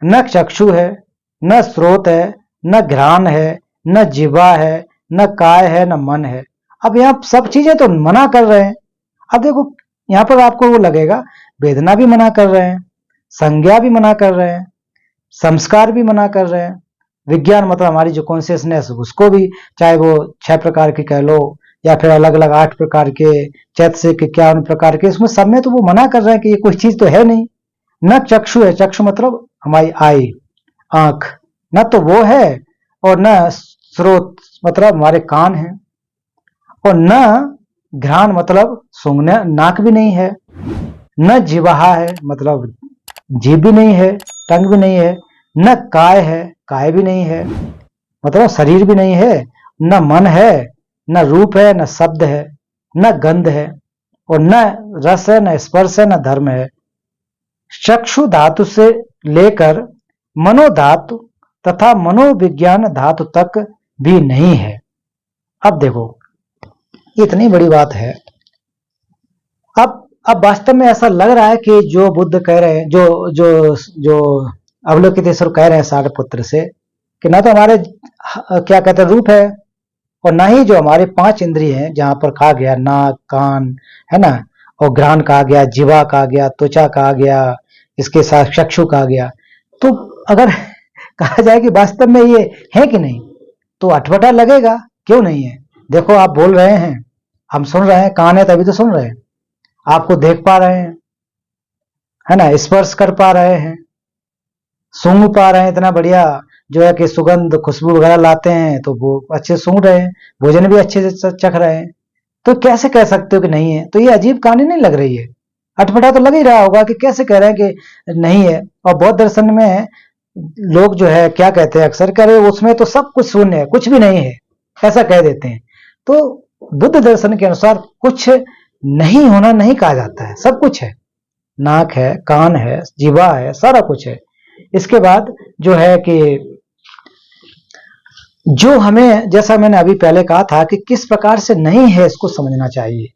न चक्षु है, न स्रोत है, न घ्राण है, न जिह्वा है, न काय है, न मन है। अब यहाँ सब चीजें तो मना कर रहे हैं। अब देखो यहाँ पर आपको वो लगेगा वेदना भी मना कर रहे हैं, संज्ञा भी मना कर रहे हैं, संस्कार भी मना कर रहे हैं, विज्ञान मतलब हमारी जो कॉन्शियसनेस उसको भी, चाहे वो 6 प्रकार की कह लो या फिर अलग अलग 8 प्रकार के, चैतसिक 51 प्रकार के, इसमें सब में तो वो मना कर रहे हैं कि ये कोई चीज तो है नहीं। न चक्षु है, चक्षु मतलब हमारी आई, आंख, न तो वो है, और न स्रोत मतलब हमारे कान है, और न घ्राण मतलब सूंघने, नाक भी नहीं है, न जिह्वा है मतलब जीभ भी नहीं है, टंग भी नहीं है, न काय है, काय भी नहीं है मतलब शरीर भी नहीं है, न मन है, न रूप है, न शब्द है, न गंध है, और न रस है, न स्पर्श है, न धर्म है। चक्षु धातु से लेकर मनोधातु तथा मनोविज्ञान धातु तक भी नहीं है। अब देखो इतनी बड़ी बात है। अब वास्तव में ऐसा लग रहा है कि जो बुद्ध कह रहे हैं, जो जो जो अवलोकितेश्वर कह रहे हैं सारपुत्र से, कि ना तो हमारे क्या कहते हैं रूप है, और ना ही जो हमारे 5 इंद्रिय हैं, जहां पर कहा गया नाक, कान है ना, और घ्राण कहा गया, जीवा कहा गया, त्वचा कहा गया, इसके साथ चक्षु कहा गया। तो अगर कहा जाए कि वास्तव में ये है कि नहीं, तो अटपटा लगेगा, क्यों नहीं है। देखो आप बोल रहे हैं, हम सुन रहे हैं, कान है तभी तो सुन रहे हैं, आपको देख पा रहे हैं, है ना, स्पर्श कर पा रहे हैं, सूंघ पा रहे हैं, इतना बढ़िया जो है कि सुगंध खुशबू वगैरह लाते हैं तो वो अच्छे सूंघ रहे हैं, भोजन भी अच्छे से चख रहे हैं। तो कैसे कह सकते हो कि नहीं है। तो ये अजीब कहानी नहीं लग रही है, अटपटा तो लग ही रहा होगा कि कैसे कह रहे हैं कि नहीं है। और बौद्ध दर्शन में लोग जो है क्या कहते हैं अक्सर, कह रहे उसमें तो सब कुछ शून्य है, कुछ भी नहीं है, ऐसा कह देते हैं। तो बुद्ध दर्शन के अनुसार कुछ नहीं होना नहीं कहा जाता है, सब कुछ है, नाक है, कान है, जीवा है, सारा कुछ है। इसके बाद जो है कि जो हमें, जैसा मैंने अभी पहले कहा था कि किस प्रकार से नहीं है इसको समझना चाहिए।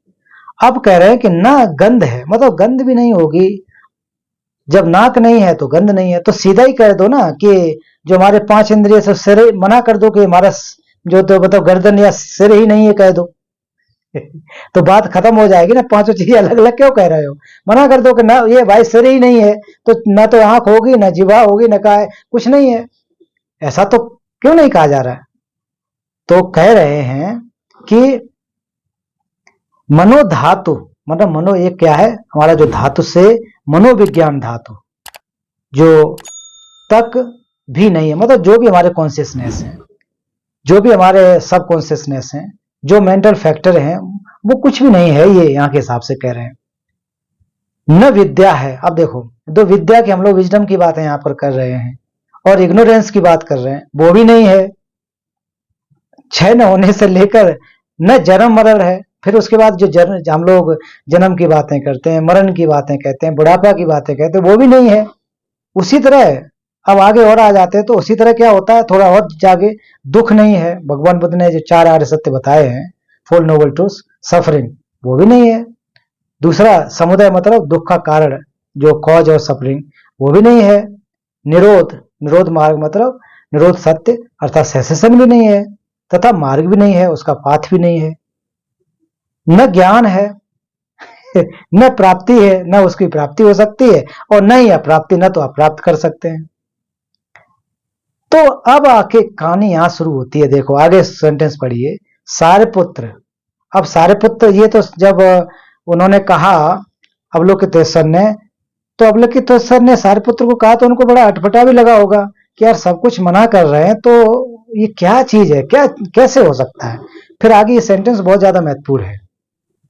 अब कह रहे हैं कि ना गंध है, मतलब गंध भी नहीं होगी, जब नाक नहीं है तो गंध नहीं है, तो सीधा ही कह दो ना कि जो हमारे 5 इंद्रिय से सिर मना कर दो कि हमारा जो तो मतलब गर्दन या सिर ही नहीं है कह दो तो बात खत्म हो जाएगी ना। 5 चीजें अलग अलग क्यों कह रहे हो, मना कर दो कि ना ये भाई सिर ही नहीं है, तो ना तो आंख होगी, ना जिह्वा होगी, ना काय, कुछ नहीं है, ऐसा तो क्यों नहीं कहा जा रहा है। तो कह रहे हैं कि मनोधातु मतलब मनो एक क्या है, हमारा जो धातु से मनोविज्ञान धातु जो तक भी नहीं है, मतलब जो भी हमारे कॉन्शियसनेस है, जो भी हमारे सब कॉन्शियसनेस है, जो मेंटल फैक्टर हैं, वो कुछ भी नहीं है, ये यहाँ के हिसाब से कह रहे हैं। न विद्या है। अब देखो दो विद्या की हम लोग विजडम की बातें यहाँ पर कर रहे हैं और इग्नोरेंस की बात कर रहे हैं, वो भी नहीं है। क्षय न होने से लेकर न जन्म मरण है, फिर उसके बाद जो हम लोग जन्म की बातें करते हैं, मरण की बातें कहते हैं, बुढ़ापा की बातें कहते हैं, वो भी नहीं है। उसी तरह अब आगे और आ जाते हैं तो उसी तरह क्या होता है, थोड़ा और जागे, दुख नहीं है। भगवान बुद्ध ने जो 4 आर्य सत्य बताए हैं, 4 नोबल ट्रूथ्स, सफरिंग वो भी नहीं है। दूसरा समुदाय मतलब दुख का कारण, जो कॉज और सफरिंग, वो भी नहीं है। निरोध, निरोध मार्ग मतलब निरोध सत्य अर्थात सेसेशन भी नहीं है, तथा मार्ग भी नहीं है, उसका पाथ भी नहीं है। न ज्ञान है न प्राप्ति है, न उसकी प्राप्ति हो सकती है, और न ही अप्राप्ति, न तो अप्राप्त कर सकते हैं। तो अब आके कहानी यहां शुरू होती है। देखो आगे सेंटेंस पढ़िए, सारपुत्र। अब सारपुत्र ये तो जब उन्होंने कहा अवलोकितेश्वर ने, तो अवलोकितेश्वर ने सारपुत्र को कहा तो उनको बड़ा अटपटा भी लगा होगा कि यार सब कुछ मना कर रहे हैं तो ये क्या चीज है, क्या कैसे हो सकता है। फिर आगे ये सेंटेंस बहुत ज्यादा महत्वपूर्ण है।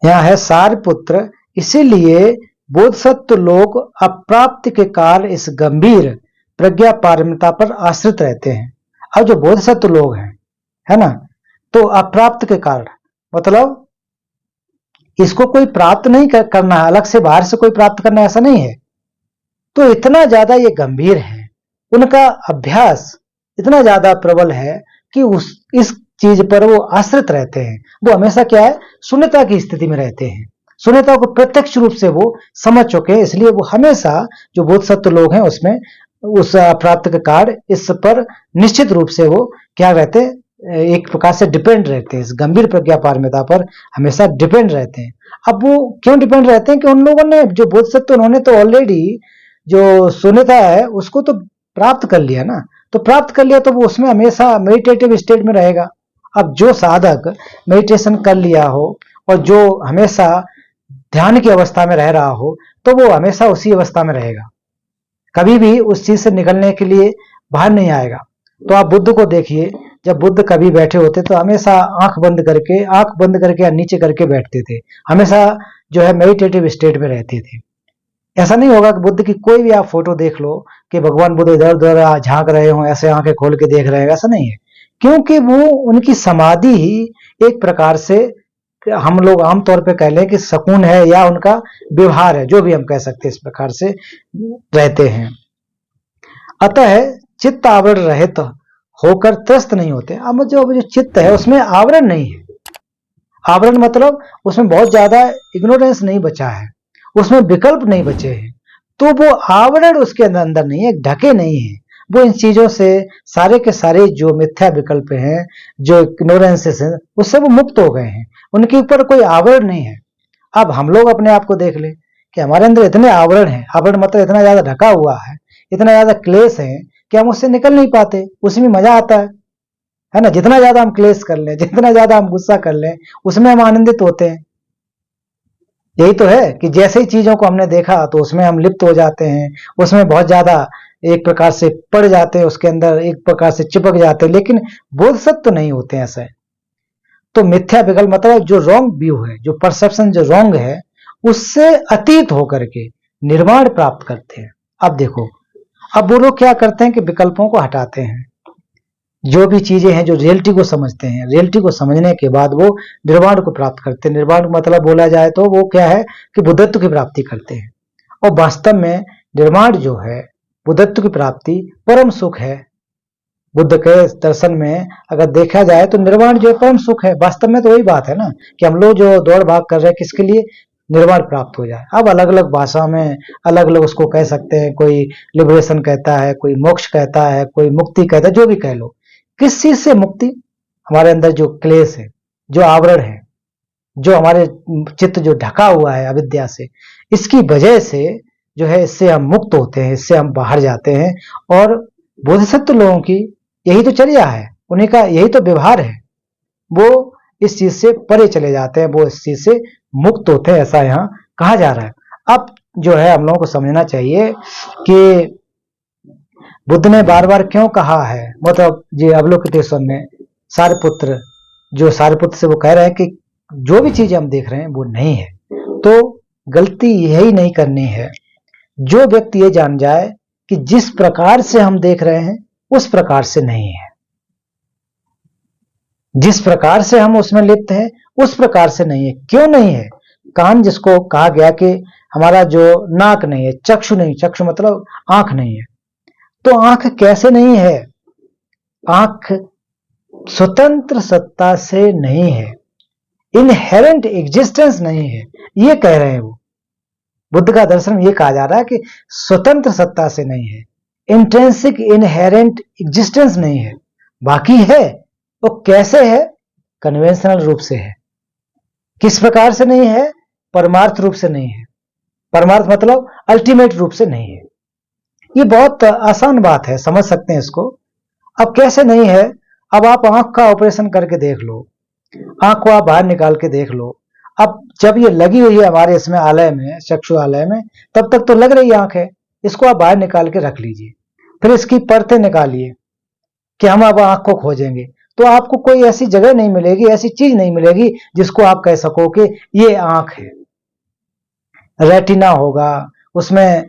यहाँ है सारपुत्र, इसीलिए बोधसत्व लोग अप्राप्ति के काल इस गंभीर प्रज्ञा पारमिता पर आश्रित रहते हैं। अब जो बोधसत्व लोग हैं, है ना, तो अप्राप्त के कारण मतलब इसको कोई प्राप्त नहीं करना है, अलग से बाहर से कोई प्राप्त करना, ऐसा नहीं है। तो इतना ज्यादा ये गंभीर है, उनका अभ्यास इतना ज्यादा प्रबल है कि इस चीज पर वो आश्रित रहते हैं। वो हमेशा क्या है, शून्यता की स्थिति में रहते हैं, शून्यता को प्रत्यक्ष रूप से वो समझ चुके हैं, इसलिए वो हमेशा जो बोधसत्व लोग हैं उसमें उस प्राप्त के कार्ड इस पर निश्चित रूप से वो क्या रहते, एक प्रकार से डिपेंड रहते हैं, इस गंभीर प्रज्ञा पारमिता पर हमेशा डिपेंड रहते हैं। अब वो क्यों डिपेंड रहते हैं कि उन लोगों ने जो बोधिसत्व, उन्होंने तो ऑलरेडी जो शून्यता है उसको तो प्राप्त कर लिया ना, तो प्राप्त कर लिया तो वो उसमें हमेशा मेडिटेटिव स्टेट में रहेगा। अब जो साधक मेडिटेशन कर लिया हो और जो हमेशा ध्यान की अवस्था में रह रहा हो, तो वो हमेशा उसी अवस्था में रहेगा, कभी भी उस चीज से निकलने के लिए बाहर नहीं आएगा। तो आप बुद्ध को देखिए, जब बुद्ध कभी बैठे होते तो हमेशा आंख बंद करके या नीचे करके बैठते थे, हमेशा जो है मेडिटेटिव स्टेट में रहते थे। ऐसा नहीं होगा कि बुद्ध की कोई भी आप फोटो देख लो कि भगवान बुद्ध इधर उधर झांक रहे हो, ऐसे आंखें खोल के देख रहे हैं, ऐसा नहीं है, क्योंकि वो उनकी समाधि ही एक प्रकार से हम लोग आमतौर पे कह लें कि सुकून है या उनका व्यवहार है, जो भी हम कह सकते हैं, इस प्रकार से रहते हैं। अतः चित्त आवरण रहित होकर त्रस्त नहीं होते। अब जो चित्त है उसमें आवरण नहीं है, आवरण मतलब उसमें बहुत ज्यादा इग्नोरेंस नहीं बचा है, उसमें विकल्प नहीं बचे हैं, तो वो आवरण उसके अंदर नहीं है, ढके नहीं है, वो इन चीजों से सारे के सारे जो मिथ्या विकल्प हैं, जो इग्नोरेंसेस हैं, उससे वो मुक्त हो गए हैं, उनके ऊपर कोई आवरण नहीं है। अब हम लोग अपने आप को देख ले कि हमारे अंदर इतने आवरण हैं, आवरण मतलब इतना ज्यादा ढका हुआ है, इतना ज्यादा क्लेश है कि हम उससे निकल नहीं पाते, उसी में मजा आता है ना। जितना ज्यादा हम क्लेश कर लें, जितना ज्यादा हम गुस्सा कर लें, उसमें हम आनंदित होते हैं। यही तो है कि जैसे ही चीजों को हमने देखा तो उसमें हम लिप्त हो जाते हैं, उसमें बहुत ज्यादा एक प्रकार से पड़ जाते हैं, उसके अंदर एक प्रकार से चिपक जाते हैं, लेकिन बोधसत्व तो नहीं होते हैं ऐसा है। तो मिथ्या विकल्प मतलब जो रॉन्ग व्यू है, जो परसेप्शन जो रॉन्ग है, उससे अतीत होकर के निर्वाण प्राप्त करते हैं। अब देखो, अब वो लोग क्या करते हैं कि विकल्पों को हटाते हैं, जो भी चीजें हैं, जो रियलिटी को समझते हैं, रियलिटी को समझने के बाद वो निर्वाण को प्राप्त करते हैं। निर्वाण मतलब बोला जाए तो वो क्या है कि बुद्धत्व की प्राप्ति करते हैं, और वास्तव में निर्वाण जो है, बुद्धत्व की प्राप्ति परम सुख है। बुद्ध के दर्शन में अगर देखा जाए तो निर्वाण जो है परम सुख है। वास्तव में तो वही बात है ना कि हम लोग जो दौड़ भाग कर रहे हैं किसके लिए, निर्वाण प्राप्त हो जाए। अब अलग अलग भाषा में अलग अलग उसको कह सकते हैं, कोई लिबरेशन कहता है, कोई मोक्ष कहता है, कोई मुक्ति कहता है, जो भी कह लो। किस चीज से मुक्ति? हमारे अंदर जो क्लेश है, जो आवरण है, जो हमारे चित्त जो ढका हुआ है अविद्या से, इसकी वजह से जो है इससे हम मुक्त होते हैं, इससे हम बाहर जाते हैं। और बोधिसत्व लोगों की यही तो चर्या है, उन्हीं का यही तो व्यवहार है, वो इस चीज से परे चले जाते हैं, वो इस चीज से मुक्त होते हैं, ऐसा यहाँ कहा जा रहा है। अब जो है हम लोगों को समझना चाहिए कि बुद्ध ने बार बार क्यों कहा है, मतलब जी अवलोकितेश्वर ने सारिपुत्र, जो सारिपुत्र से वो कह रहे हैं कि जो भी चीजें हम देख रहे हैं वो नहीं है। तो गलती यही नहीं करनी है, जो व्यक्ति ये जान जाए कि जिस प्रकार से हम देख रहे हैं उस प्रकार से नहीं है, जिस प्रकार से हम उसमें लिप्त हैं उस प्रकार से नहीं है। क्यों नहीं है? कान जिसको कहा गया कि हमारा जो नाक नहीं है, चक्षु नहीं, चक्षु मतलब आंख नहीं है, तो आंख कैसे नहीं है? आंख स्वतंत्र सत्ता से नहीं है, इनहेरेंट एग्जिस्टेंस नहीं है, ये कह रहे हैं वो। बुद्ध का दर्शन में ये कहा जा रहा है कि स्वतंत्र सत्ता से नहीं है, इंट्रिंसिक इनहेरेंट एग्जिस्टेंस नहीं है। बाकी है वो कैसे है? कन्वेंशनल रूप से है। किस प्रकार से नहीं है? परमार्थ रूप से नहीं है। परमार्थ मतलब अल्टीमेट रूप से नहीं है। ये बहुत आसान बात है, समझ सकते हैं इसको। अब कैसे नहीं है? अब आप आंख का ऑपरेशन करके देख लो, आंख को आप बाहर निकाल के देख लो। अब जब ये लगी हुई है हमारे इसमें आलय में, चक्षु आलय में, तब तक तो लग रही आंख है, इसको आप बाहर निकाल के रख लीजिए, फिर इसकी परतें निकालिए कि हम अब आंख को खोजेंगे, तो आपको कोई ऐसी जगह नहीं मिलेगी, ऐसी चीज नहीं मिलेगी जिसको आप कह सको कि ये आंख है। रेटिना होगा, उसमें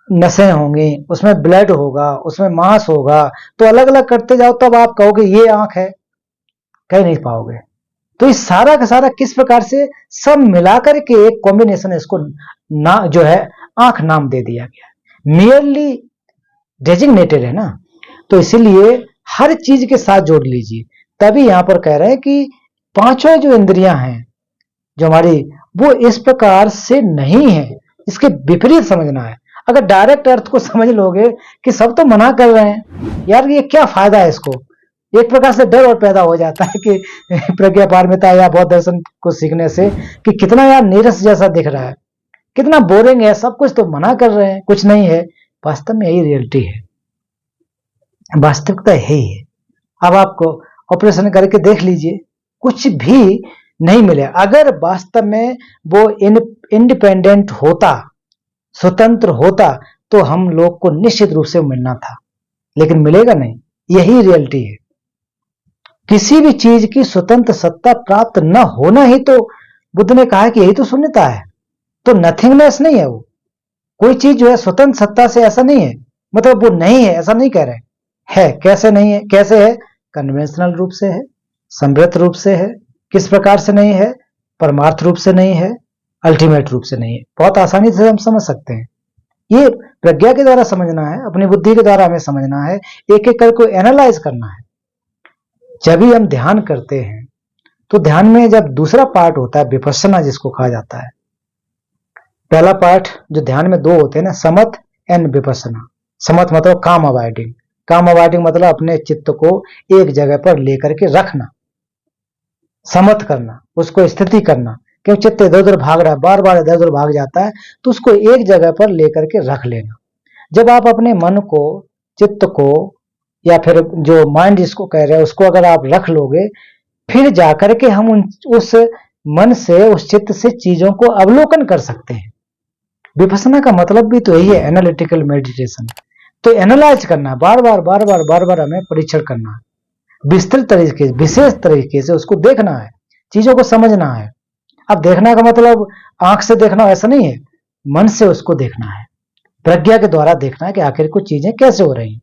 नसें होंगी, उसमें ब्लड होगा, उसमें मांस होगा, तो अलग अलग करते जाओ तब आप कहोगे ये आंख है, कह नहीं पाओगे। तो इस सारा का सारा किस प्रकार से सब मिलाकर के एक कॉम्बिनेशन, इसको ना जो है आंख नाम दे दिया गया, मियरली डेजिग्नेटेड है ना। तो इसीलिए हर चीज के साथ जोड़ लीजिए, तभी यहां पर कह रहे हैं कि पांचों जो इंद्रियां हैं जो हमारी, वो इस प्रकार से नहीं है, इसके विपरीत समझना है। अगर डायरेक्ट अर्थ को समझ लोगे कि सब तो मना कर रहे हैं, यार ये क्या फायदा है इसको, एक प्रकार से डर और पैदा हो जाता है कि प्रज्ञा पारमिता या बौद्ध दर्शन को सीखने से कि कितना यार नीरस जैसा दिख रहा है, कितना बोरिंग है, सब कुछ तो मना कर रहे हैं, कुछ नहीं है। वास्तव में यही रियलिटी है, वास्तविकता यही है। अब आपको ऑपरेशन करके देख लीजिए, कुछ भी नहीं मिले। अगर वास्तव में वो इंडिपेंडेंट होता, स्वतंत्र होता, तो हम लोग को निश्चित रूप से मिलना था, लेकिन मिलेगा नहीं। यही रियलिटी है। किसी भी चीज की स्वतंत्र सत्ता प्राप्त न होना ही तो, बुद्ध ने कहा कि यही तो शून्यता है, तो नथिंगनेस नहीं है वो। कोई चीज जो है स्वतंत्र सत्ता से, ऐसा नहीं है, मतलब वो नहीं है ऐसा नहीं कह रहे है। कैसे नहीं है? कैसे है? कन्वेंशनल रूप से है, समृद्ध रूप से है। किस प्रकार से नहीं है? परमार्थ रूप से नहीं है, अल्टीमेट रूप से नहीं है। बहुत आसानी से हम समझ सकते हैं। ये प्रज्ञा के द्वारा समझना है, अपनी बुद्धि के द्वारा हमें समझना है, एक एक करके एनालाइज करना है। जब भी हम ध्यान करते हैं तो ध्यान में जब दूसरा पार्ट होता है विपश्यना जिसको कहा जाता है, पहला पार्ट जो ध्यान में दो होते हैं ना, समथ एंड विपश्यना। समथ मतलब काम अवॉइडिंग, काम अवॉइडिंग मतलब अपने चित्त को एक जगह पर लेकर के रखना, समथ करना, उसको स्थिति करना। क्योंकि चित्त इधर उधर भाग रहा है, बार बार इधर उधर भाग जाता है, तो उसको एक जगह पर लेकर के रख लेना। जब आप अपने मन को, चित्त को, या फिर जो माइंड जिसको कह रहे हैं उसको अगर आप रख लोगे, फिर जाकर के हम उस मन से, उस चित्त से चीजों को अवलोकन कर सकते हैं। विपश्यना का मतलब भी तो यही है, एनालिटिकल मेडिटेशन। तो एनालाइज करना, बार बार हमें परीक्षण करना है, विस्तृत तरीके, विशेष तरीके से उसको देखना है, चीजों को समझना है। अब देखना का मतलब आंख से देखना ऐसा नहीं है, मन से उसको देखना है, प्रज्ञा के द्वारा देखना है कि आखिर कुछ चीजें कैसे हो रही हैं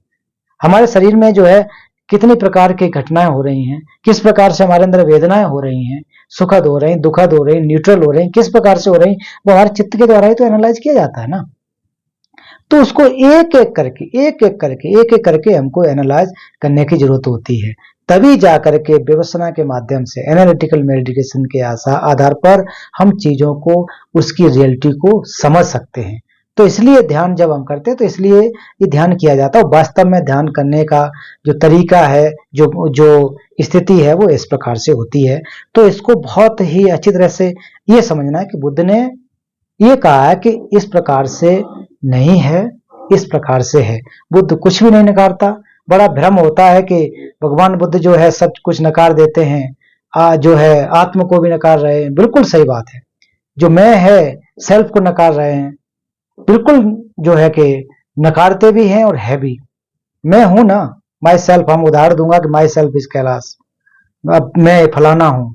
हमारे शरीर में, जो है कितनी प्रकार की घटनाएं हो रही हैं, किस प्रकार से हमारे अंदर वेदनाएं हो रही हैं, सुखद हो रही, दुखद हो रही, न्यूट्रल हो रही, किस प्रकार से हो रही, वो हमारे चित्त के द्वारा ही तो एनालाइज किया जाता है ना। तो उसको एक एक करके हमको एनालाइज करने की जरूरत होती है। तभी जाकर के विपश्यना के माध्यम से, एनालिटिकल मेडिटेशन के आधार पर हम चीजों को, उसकी रियलिटी को समझ सकते हैं। तो इसलिए ध्यान जब हम करते हैं तो इसलिए ये ध्यान किया जाता है। वास्तव में ध्यान करने का जो तरीका है, जो स्थिति है, वो इस प्रकार से होती है। तो इसको बहुत ही अच्छी तरह से ये समझना है कि बुद्ध ने ये कहा है कि इस प्रकार से नहीं है, इस प्रकार से है। बुद्ध कुछ भी नहीं नकारता। बड़ा भ्रम होता है कि भगवान बुद्ध जो है सब कुछ नकार देते हैं, जो है आत्म को भी नकार रहे हैं। बिल्कुल सही बात है। जो मैं है, सेल्फ को नकार रहे हैं, बिल्कुल जो है कि नकारते भी हैं और है भी। मैं हूं ना, माई सेल्फ। हम उदाहरण दूंगा कि माई सेल्फ इज कैलाश, अब मैं फलाना हूं।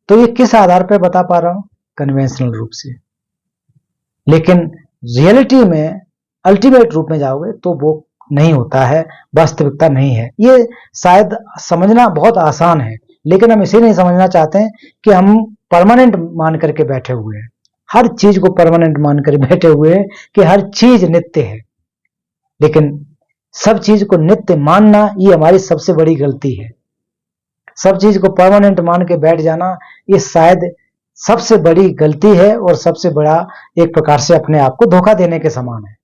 तो ये किस आधार पर बता पा रहा हूं? कन्वेंशनल रूप से। लेकिन रियलिटी में, अल्टीमेट रूप में जाओगे तो वो नहीं होता है, वास्तविकता नहीं है। ये शायद समझना बहुत आसान है, लेकिन हम इसे नहीं समझना चाहते हैं कि हम परमानेंट मान करके बैठे हुए हैं, हर चीज को परमानेंट मान कर बैठे हुए हैं कि हर चीज नित्य है। लेकिन सब चीज को नित्य मानना, ये हमारी सबसे बड़ी गलती है। सब चीज को परमानेंट मान के बैठ जाना, ये शायद सबसे बड़ी गलती है और सबसे बड़ा एक प्रकार से अपने आप को धोखा देने के समान है।